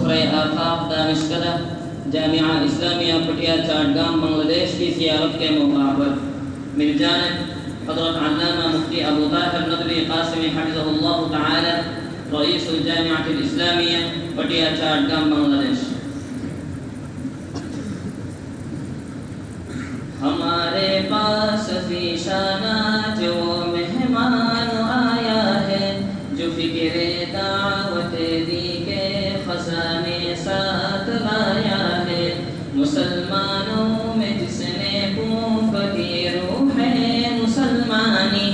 شہرۂ آفاق دانشکدہ جامعہ اسلامیہ پٹیا چاٹگام بنگلہ دیش کی زیارت کے موقع پر میری جانب حضرت علامہ مفتی ابو طاہر ندوی قاسمی حفظہ اللہ تعالی رئیس الجامعہ الاسلامیہ پٹیا چاٹگام بنگلہ دیش۔ ہمارے پاس ذیشانہ جو مہمان آیا ہے، جو فکر دعوت دی کے خزانے ساتھ لایا ہے، مسلمانوں میں جس نے پھونک دی روح مسلمانی،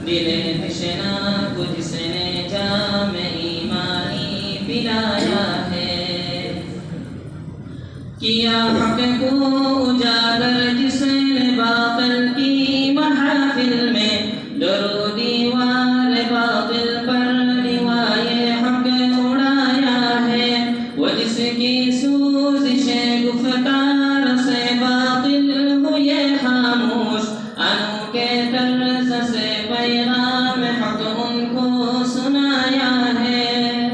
دل تشنا کو جس نے جام ایمانی پلایا ہے، کیا حق کو اجاگر جس نے باطل کی محافل میں، درودی والے باطل پر لیوائے حق اڑایا ہے، وہ جس کی سوزش گفتار سے باطل ہوئے خاموش، انوکھے طرز سے پیغام حق ان کو سنایا ہے،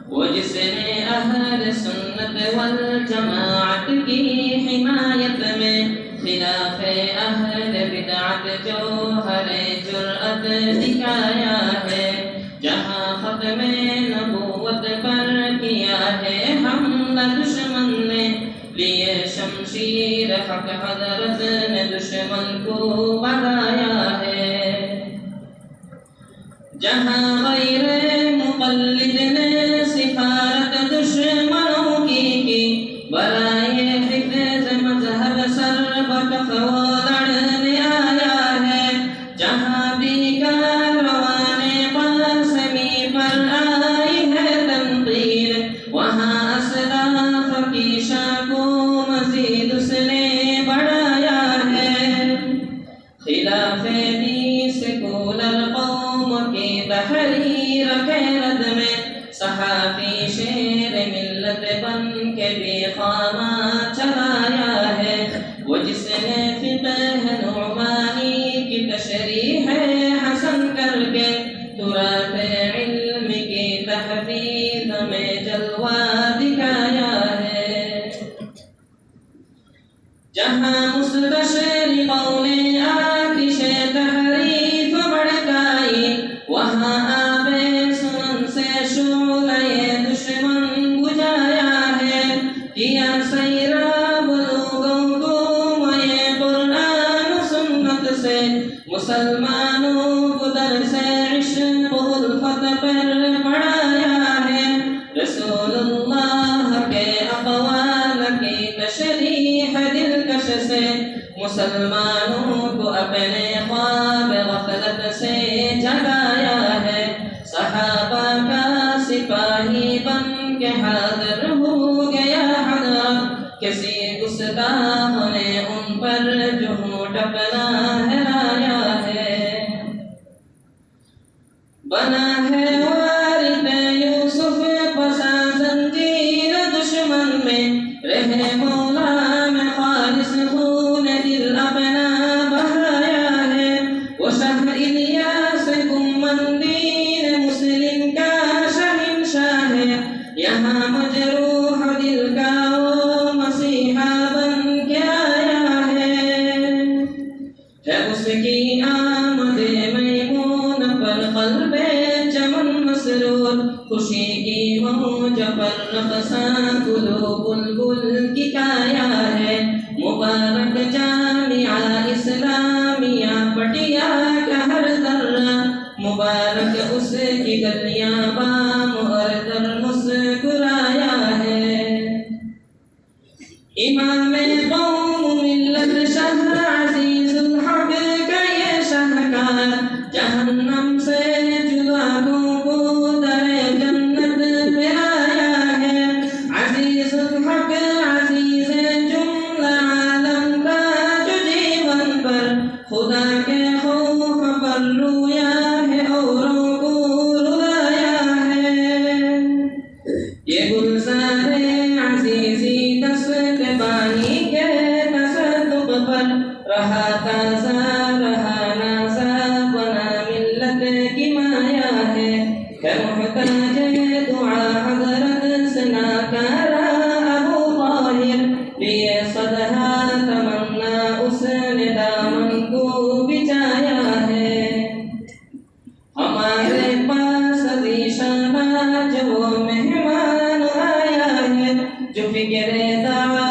وہ جس نے اہل سنت والجماعت کی حمایت میں خلاف اہل بدعت جوہر جرأت دکھایا ہے، جہاں ختم نبوت پر کیا ہے حملہ دشمن نے، لیے شمشیر حق حضرت نے دشمن کو بھگایا ہے، جہاں غیر مقلد نے سفارت دشمنوں کی برائے حفظ مذہب سر بکف وہ لڑنے آیا ہے، جہاں بھی کاروانے قاسمی پر آئی ہے تنقید، وہاں اسلاف کی شان کو مزید اس نے بڑھایا ہے، خلاف دی سیکولر قوم کی تحریر کے رد میں صحافی شیر ملت بن کے بھی خامہ چلایا ہے، وہ جس نے فقہ نعمانی کی تشریح حسن کر کے تراث علم کی تحفیظ میں جلوہ دکھایا ہے، جہاں مستشرقوں نے آتش تحریف بھڑکائی، وہاں آب سنن سے شعلہ دشمن بجھایا ہے، کیا سیراب لوگوں کو مئے قرآن و سنت سے، مسلمانوں کو درس عشق و الفت پر پڑھایا ہے، رسول اللہ کے اقوال کی تشریح دلکش سے مسلمانوں کو اپنے خواب غفلت سے جگایا ہے، صحابہ کا سپاہی بن کے حاضر ہو گیا حضرت، کسی گستاخ نے ان پر جھوٹ اپنا ہرایا ہے، بنا ہے وارث یوسف پسا زنجیر دشمن میں، رہے مولا میں خالص خون دل اپنا بہایا ہے، وہ شاہ الیاس گمندین مسلم کا شہنشاہ ہے، یہاں مجروح دل کا وہ مسیحا بن کے آیا ہے اس کی آمد میمون پر قلب چمن مسرور، خوشی کی موج پر رقصاں گلو بلبل کی کایا ہے، مبارک جامعہ اسلامیہ پٹیا کا ہر ذرہ، مبارک اس کی گلیاں بام اور در مسکرایا ہے، امام قوم ملت شاہ عزیز الحق کا یہ شاہکار، جہنم سے جداگوں کو در جنت پہ آیا ہے، عزیز الحق عزیز جملہ عالم کا جو جیون پر خدا کے خوف پر رویا ہے اوروں کو رلایا ہے، یہ گلزار عزیزی دست بانی کے تصدق پر رہا تازہ رہا نازا بنا ملت کی مایا ہے، محتاج دعا حضرت سنا ہمارے پاس ذیشان آج وہ مہمان آیا ہے جو فکر دعوت